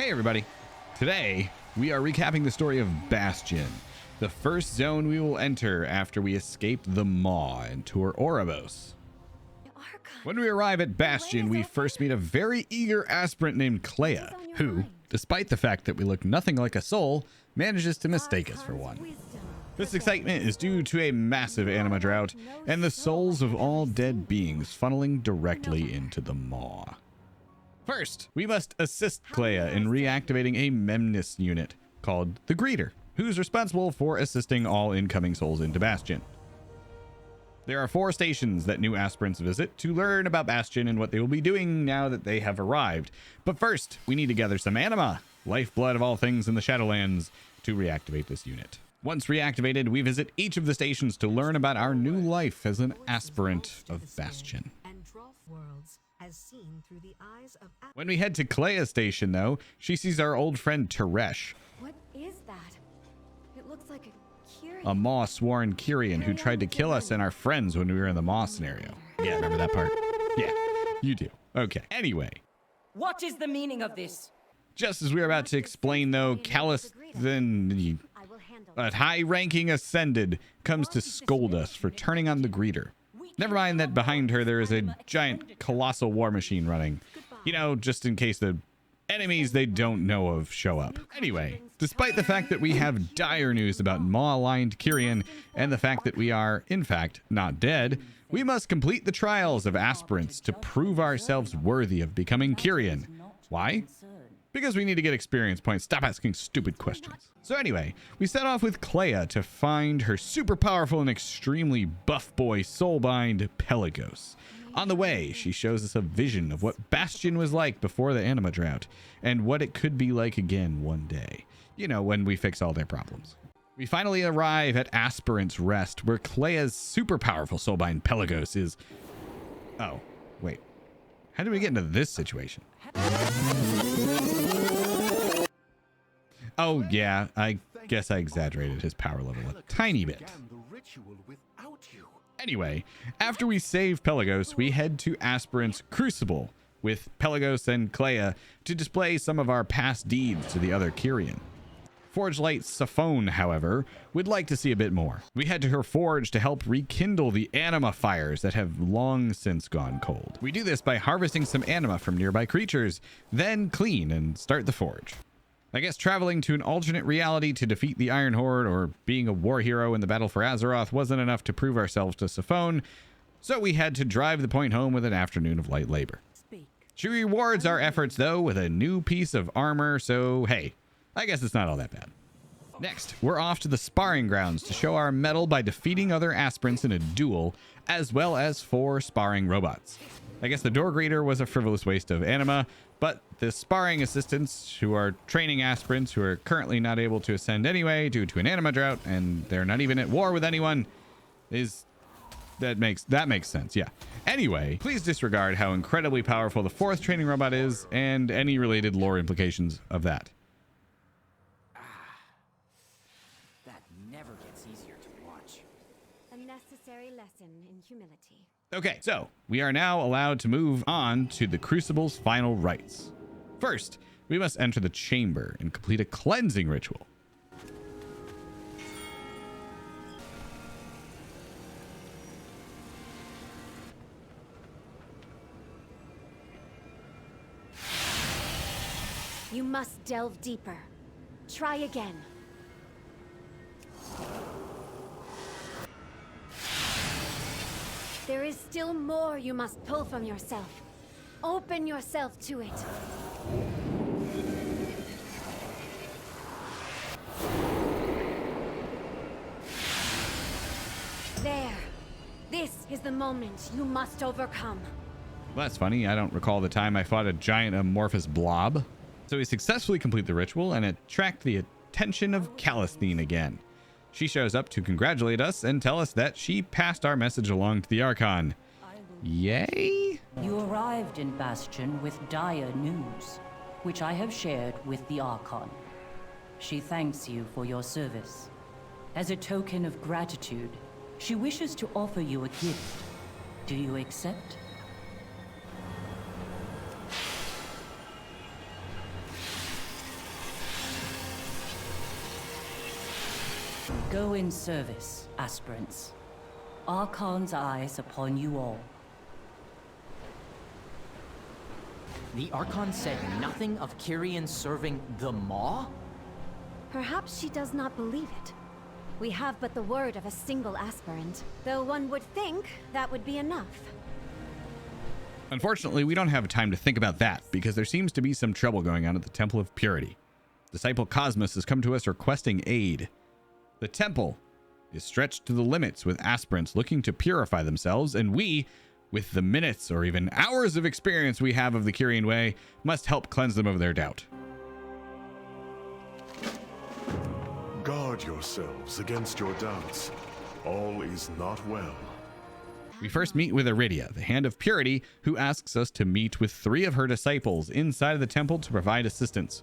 Hey everybody! Today, we are recapping the story of Bastion, the first zone we will enter after we escape the Maw and tour Oribos. When we arrive at Bastion, we first meet a very eager aspirant named Clea, who, despite the fact that we look nothing like a soul, manages to mistake us for one. This excitement is due to a massive anima drought and the souls of all dead beings funneling directly into the Maw. First, we must assist Clea in reactivating a Memnis unit called the Greeter, who's responsible for assisting all incoming souls into Bastion. There are 4 stations that new aspirants visit to learn about Bastion and what they will be doing now that they have arrived. But first, we need to gather some anima, lifeblood of all things in the Shadowlands, to reactivate this unit. Once reactivated, we visit each of the stations to learn about our new life as an aspirant of Bastion. When we head to Clea's station, though, she sees our old friend Teresh. What is that? It looks like a Maw-sworn Kyrian who tried to kill us and our friends when we were in the Maw scenario. Yeah, remember that part? Yeah, you do. Okay, anyway. What is the meaning of this? Just as we were about to explain, though, Callisthan, a high-ranking Ascended, comes to scold us for turning on the Greeter. Never mind that behind her there is a giant colossal war machine running. You know, just in case the enemies they don't know of show up. Anyway, despite the fact that we have dire news about Maw-aligned Kyrian and the fact that we are, in fact, not dead, we must complete the trials of aspirants to prove ourselves worthy of becoming Kyrian. Why? Because we need to get experience points. Stop asking stupid questions. So anyway, we set off with Clea to find her super powerful and extremely buff boy soulbind Pelagos. On the way, she shows us a vision of what Bastion was like before the anima drought and what it could be like again one day. You know, when we fix all their problems. We finally arrive at Aspirants Rest, where Clea's super powerful soulbind Pelagos is... Oh, wait. How did we get into this situation? Oh, yeah, I guess I exaggerated his power level a tiny bit. Anyway, after we save Pelagos, we head to Aspirants Crucible with Pelagos and Clea to display some of our past deeds to the other Kyrian. Forge Light Saphone, however, would like to see a bit more. We head to her forge to help rekindle the anima fires that have long since gone cold. We do this by harvesting some anima from nearby creatures, then clean and start the forge. I guess traveling to an alternate reality to defeat the Iron Horde or being a war hero in the battle for Azeroth wasn't enough to prove ourselves to Saphone, so we had to drive the point home with an afternoon of light labor. She rewards our efforts, though, with a new piece of armor, so hey, I guess it's not all that bad. Next, we're off to the Sparring Grounds to show our mettle by defeating other aspirants in a duel, as well as 4 sparring robots. I guess the door greeter was a frivolous waste of anima, but the sparring assistants, who are training aspirants who are currently not able to ascend anyway due to an anima drought, and they're not even at war with anyone, that makes sense, yeah. Anyway, please disregard how incredibly powerful the 4th training robot is and any related lore implications of that. That never gets easier to watch. A necessary lesson in humility. Okay, so we are now allowed to move on to the Crucible's final rites. First, we must enter the chamber and complete a cleansing ritual. You must delve deeper. Try again. There is still more you must pull from yourself. Open yourself to it. There. This is the moment you must overcome. Well, that's funny. I don't recall the time I fought a giant amorphous blob. So we successfully complete the ritual and attract the attention of Callisthan again. She shows up to congratulate us and tell us that she passed our message along to the Archon. Yay? You arrived in Bastion with dire news, which I have shared with the Archon. She thanks you for your service. As a token of gratitude, she wishes to offer you a gift. Do you accept? Go in service, aspirants. Archon's eyes upon you all. The Archon said nothing of Kyrian serving the Maw? Perhaps she does not believe it. We have but the word of a single aspirant, though one would think that would be enough. Unfortunately, we don't have time to think about that because there seems to be some trouble going on at the Temple of Purity. Disciple Cosmos has come to us requesting aid. The temple is stretched to the limits with aspirants looking to purify themselves, and we, with the minutes or even hours of experience we have of the Kyrian way, must help cleanse them of their doubt. Guard yourselves against your doubts. All is not well. We first meet with Iridia, the Hand of Purity, who asks us to meet with 3 of her disciples inside of the temple to provide assistance.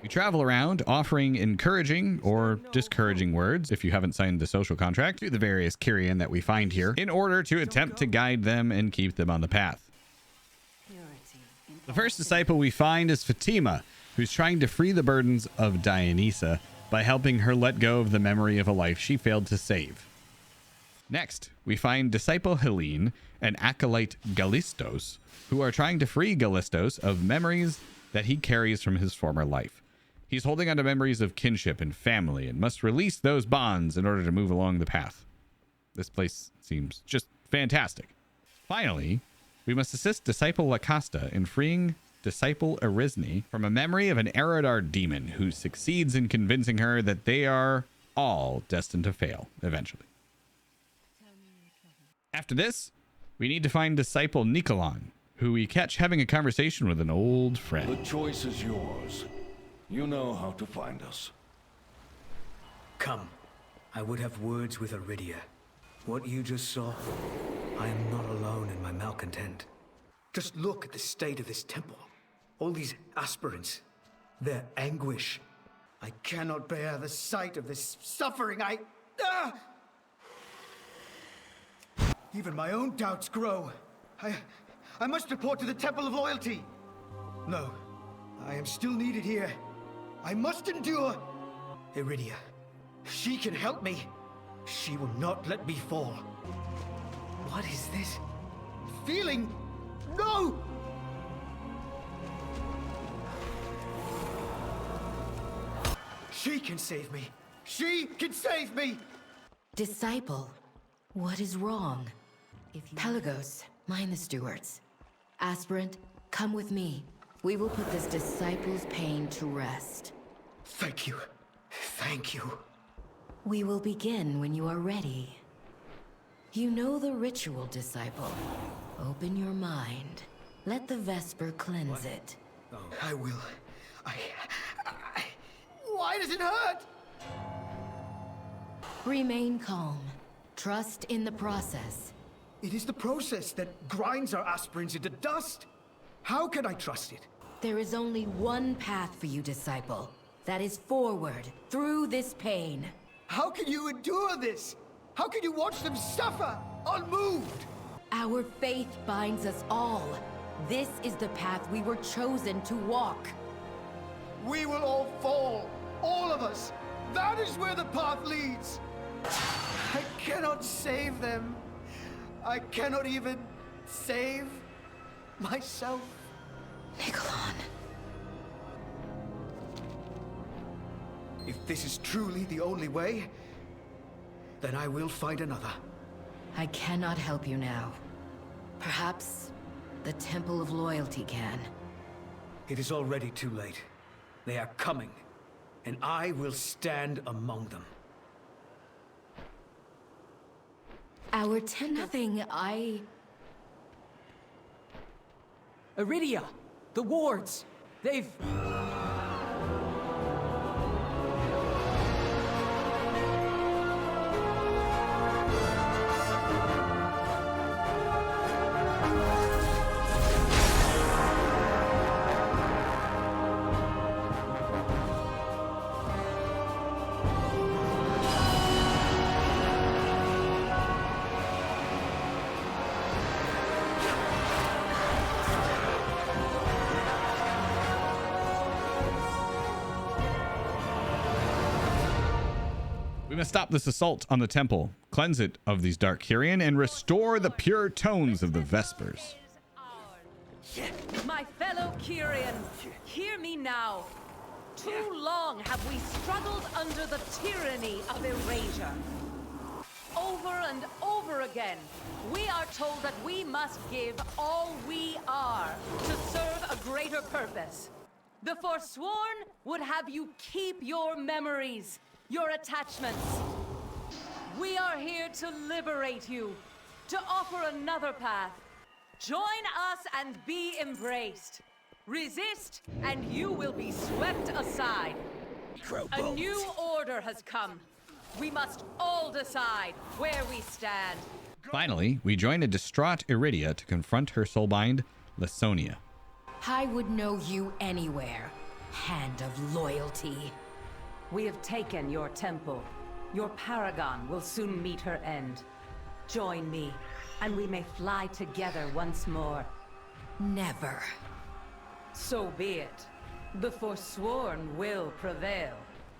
We travel around offering encouraging or discouraging words, if you haven't signed the social contract, to the various Kyrian that we find here in order to attempt to guide them and keep them on the path. The first disciple we find is Fatima, who's trying to free the burdens of Dionysa by helping her let go of the memory of a life she failed to save. Next, we find Disciple Helene and Acolyte Gallistos, who are trying to free Gallistos of memories that he carries from his former life. He's holding on to memories of kinship and family and must release those bonds in order to move along the path. This place seems just fantastic. Finally, we must assist Disciple Lacosta in freeing Disciple Erisne from a memory of an Eridar demon who succeeds in convincing her that they are all destined to fail eventually. After this, we need to find Disciple Nikolon, who we catch having a conversation with an old friend. The choice is yours. You know how to find us. Come. I would have words with Iridia. What you just saw, I am not alone in my malcontent. Just look at the state of this temple. All these aspirants, their anguish. I cannot bear the sight of this suffering. Even my own doubts grow. I must report to the Temple of Loyalty. No, I am still needed here. I must endure. Iridia, she can help me. She will not let me fall. What is this? Feeling? No! She can save me. She can save me! Disciple, what is wrong? Pelagos, mind the stewards. Aspirant, come with me. We will put this disciple's pain to rest. Thank you. Thank you. We will begin when you are ready. You know the ritual, disciple. Open your mind. Let the Vesper cleanse it. Oh, I will. Why does it hurt? Remain calm. Trust in the process. It is the process that grinds our aspirants into dust. How can I trust it? There is only one path for you, disciple. That is forward, through this pain. How can you endure this? How can you watch them suffer, unmoved? Our faith binds us all. This is the path we were chosen to walk. We will all fall, all of us. That is where the path leads. I cannot save them. I cannot even save myself. Nikolon. If this is truly the only way, then I will find another. I cannot help you now. Perhaps the Temple of Loyalty can. It is already too late. They are coming, and I will stand among them. Our nothing, Iridia! The wards! They've... We must stop this assault on the temple, cleanse it of these dark Kyrian, and restore the pure tones of the Vespers. My fellow Kyrians, hear me now. Too long have we struggled under the tyranny of erasure. Over and over again, we are told that we must give all we are to serve a greater purpose. The Forsworn would have you keep your memories, your attachments. We are here to liberate you, to offer another path. Join us and be embraced. Resist, and you will be swept aside. A new order has come. We must all decide where we stand. Finally, we join a distraught Iridia to confront her soulbind, Lasonia. I would know you anywhere. Hand of loyalty. We have taken your temple. Your paragon will soon meet her end. Join me, and we may fly together once more. Never. So be it. The Forsworn will prevail.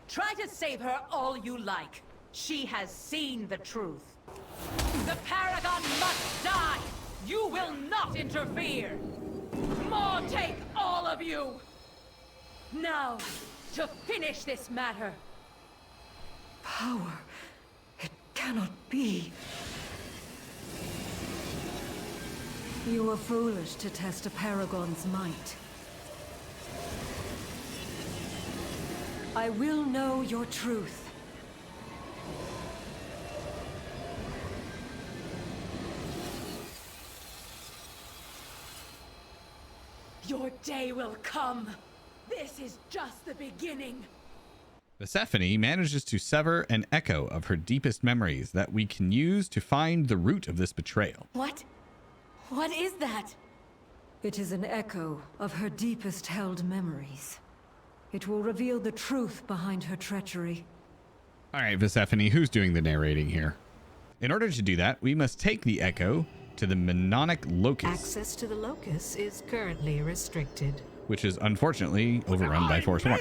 Try to save her all you like. She has seen the truth. The Paragon must die! You will not interfere! More take all of you! Now, to finish this matter. Power. It cannot be. You were foolish to test a Paragon's might. I will know your truth. Your day will come. This is just the beginning. Persephone manages to sever an echo of her deepest memories that we can use to find the root of this betrayal. What? What is that? It is an echo of her deepest held memories. It will reveal the truth behind her treachery. All right, Persephone, who's doing the narrating here? In order to do that, we must take the echo to the Mnemonic Locus. Access to the Locus is currently restricted, Which is unfortunately overrun by Forsworn.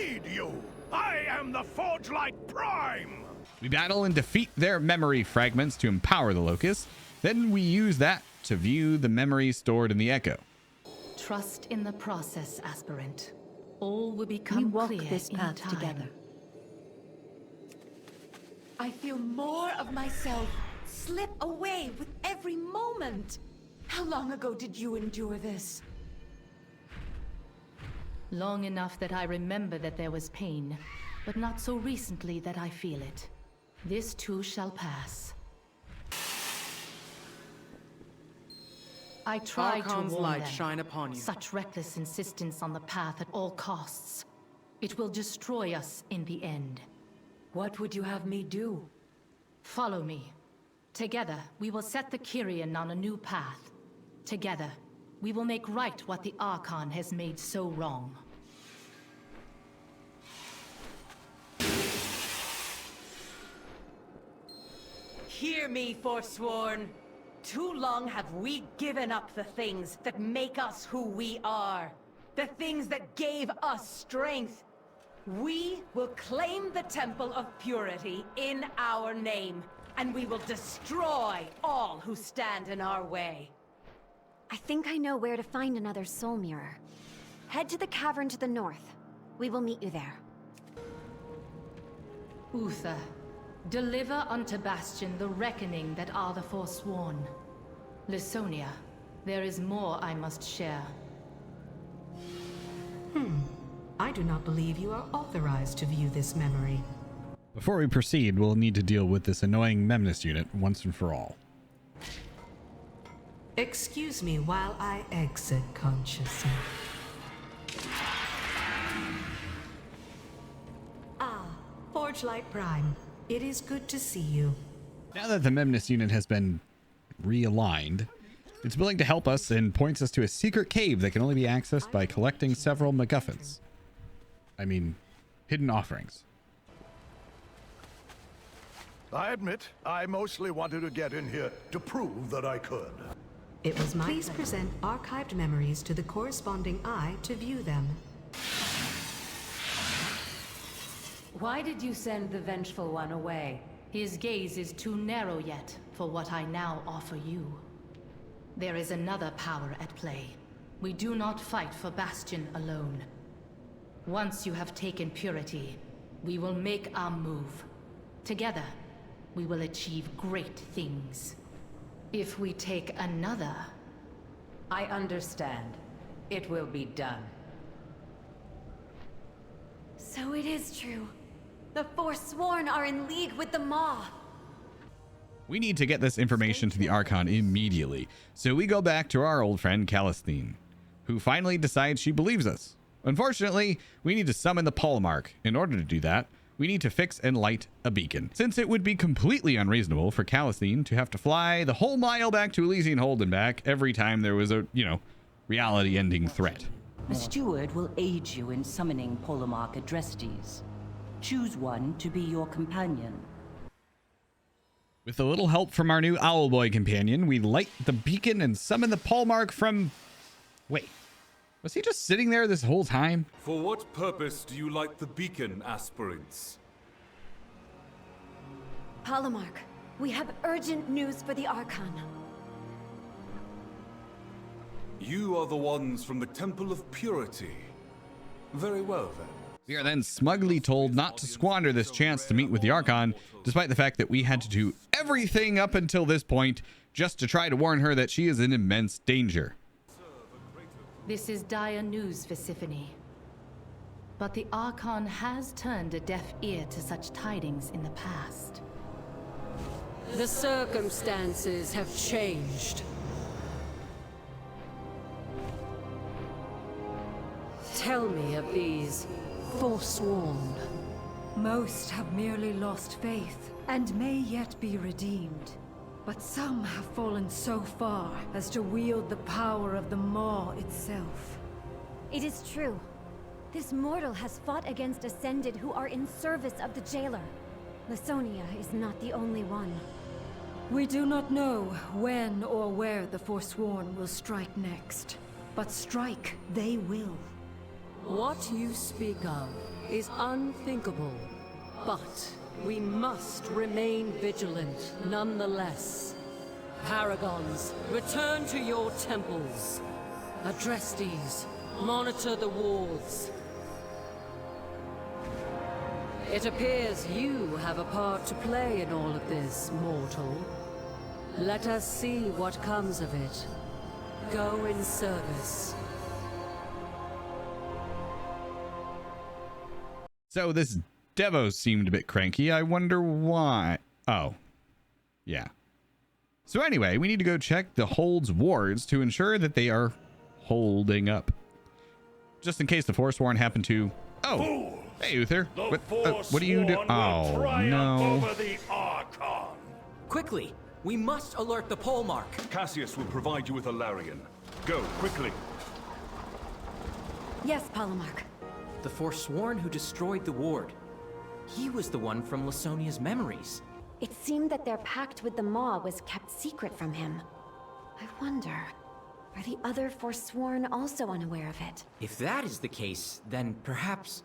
I am the Forgelight Prime! We battle and defeat their memory fragments to empower the Locus. Then we use that to view the memories stored in the echo. Trust in the process, aspirant. All will become walk clear this in path time. together. I feel more of myself slip away with every moment. How long ago did you endure this? Long enough that I remember that there was pain, but not so recently that I feel it. This too shall pass. I tried to Archon's warn light them. shine upon you. Such reckless insistence on the path at all costs. It will destroy us in the end. What would you have me do? Follow me. Together, we will set the Kyrian on a new path. Together, we will make right what the Archon has made so wrong. Hear me, Forsworn. Too long have we given up the things that make us who we are. The things that gave us strength. We will claim the Temple of Purity in our name, and we will destroy all who stand in our way. I think I know where to find another soul mirror. Head to the cavern to the north. We will meet you there. Uther, deliver unto Bastion the reckoning that are the Forsworn. Lasonia, there is more I must share. I do not believe you are authorized to view this memory. Before we proceed, we'll need to deal with this annoying Memnus unit once and for all. Excuse me while I exit consciousness. Forgelight Prime, it is good to see you. Now that the Memnus unit has been realigned, it's willing to help us and points us to a secret cave that can only be accessed by collecting several MacGuffins. I mean, hidden offerings. I admit, I mostly wanted to get in here to prove that I could. It was my Please present archived memories to the corresponding eye to view them. Why did you send the Vengeful One away? His gaze is too narrow yet for what I now offer you. There is another power at play. We do not fight for Bastion alone. Once you have taken purity, we will make our move. Together, we will achieve great things. If we take another... I understand. It will be done. So it is true. The Forsworn are in league with the Maw. We need to get this information to the Archon immediately, so we go back to our old friend Calistine, who finally decides she believes us. Unfortunately, we need to summon the Polemarch. In order to do that, we need to fix and light a beacon, since it would be completely unreasonable for Calistine to have to fly the whole mile back to Elysian Hold and back every time there was a, reality-ending threat. A steward will aid you in summoning Polemarch Adrestes. Choose one to be your companion. With a little help from our new Owlboy companion, we light the beacon and summon the Polemarch from... Wait, was he just sitting there this whole time? For what purpose do you light the beacon, aspirants? Polemarch, we have urgent news for the Archon. You are the ones from the Temple of Purity. Very well, then. We are then smugly told not to squander this chance to meet with the Archon, despite the fact that we had to do everything up until this point just to try to warn her that she is in immense danger. This is dire news, Visiphone. But the Archon has turned a deaf ear to such tidings in the past. The circumstances have changed. Tell me of these Forsworn. Most have merely lost faith, and may yet be redeemed. But some have fallen so far as to wield the power of the Maw itself. It is true. This mortal has fought against Ascended who are in service of the Jailer. Lasonia is not the only one. We do not know when or where the Forsworn will strike next, but strike they will. What you speak of is unthinkable, but we must remain vigilant nonetheless. Paragons, return to your temples. Adrestes, monitor the wards. It appears you have a part to play in all of this, mortal. Let us see what comes of it. Go in service. So this Devo seemed a bit cranky. I wonder why. Oh, yeah. So anyway, we need to go check the Hold's wards to ensure that they are holding up. Just in case the Forsworn happen to... Oh, Fool! Hey, Uther. The What do you do? Oh, no. Over the Archon. Quickly! We must alert the Polemarch. Cassius will provide you with a Larian. Go, quickly. Yes, Polemarch. The Forsworn who destroyed the ward. He was the one from Lasonia's memories. It seemed that their pact with the Maw was kept secret from him. I wonder, are the other Forsworn also unaware of it? If that is the case, then perhaps...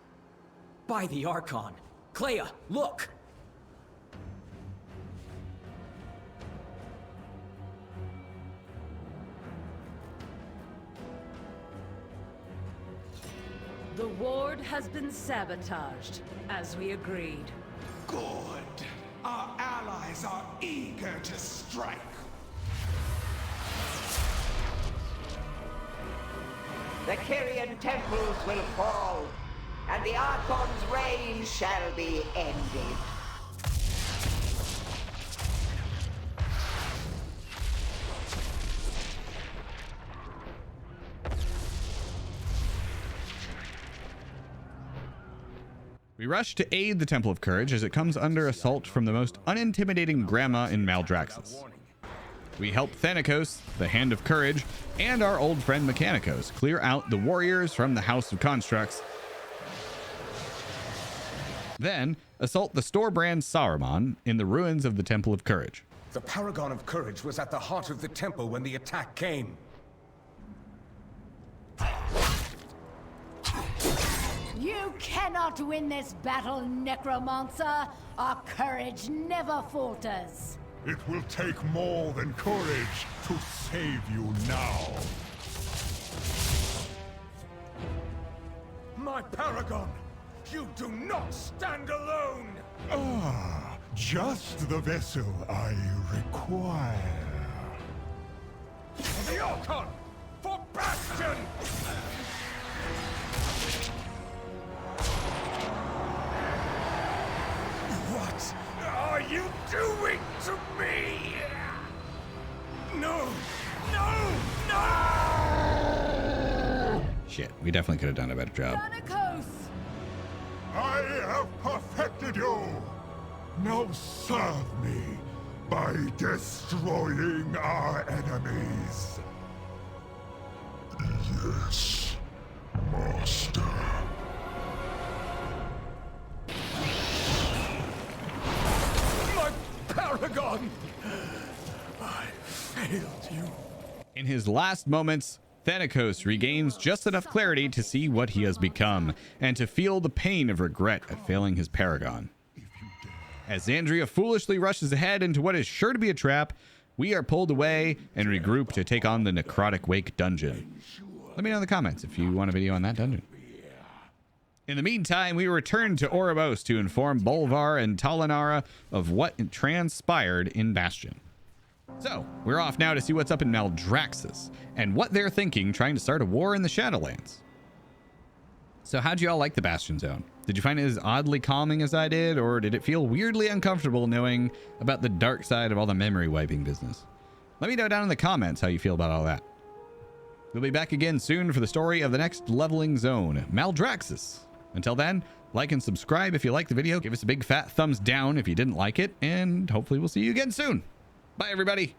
By the Archon! Clea, look! The ward has been sabotaged, as we agreed. Good. Our allies are eager to strike. The Kyrian temples will fall, and the Archon's reign shall be ended. We rush to aid the Temple of Courage as it comes under assault from the most unintimidating grandma in Maldraxxus. We help Thanikos, the Hand of Courage, and our old friend Mechanicos clear out the warriors from the House of Constructs. Then assault the Storebrand Saruman in the ruins of the Temple of Courage. The Paragon of Courage was at the heart of the temple when the attack came. You cannot win this battle, Necromancer. Our courage never falters. It will take more than courage to save you now. My Paragon! You do not stand alone! Ah, just the vessel I require. For the Archon! For Bastion! What are you doing to me? No! No! No! Shit, we definitely could have done a better job. I have perfected you! Now serve me by destroying our enemies. Yes, Master. My Paragon! I failed you. In his last moments, Thanatos regains just enough clarity to see what he has become and to feel the pain of regret at failing his Paragon. As Xandria foolishly rushes ahead into what is sure to be a trap, we are pulled away and regroup to take on the Necrotic Wake dungeon. Let me know in the comments if you want a video on that dungeon. In the meantime, we return to Oribos to inform Bolvar and Talanara of what transpired in Bastion. So, we're off now to see what's up in Maldraxxus and what they're thinking trying to start a war in the Shadowlands. So how'd you all like the Bastion Zone? Did you find it as oddly calming as I did, or did it feel weirdly uncomfortable knowing about the dark side of all the memory wiping business? Let me know down in the comments how you feel about all that. We'll be back again soon for the story of the next leveling zone, Maldraxxus. Until then, like and subscribe if you liked the video, give us a big fat thumbs down if you didn't like it, and hopefully we'll see you again soon. Bye, everybody.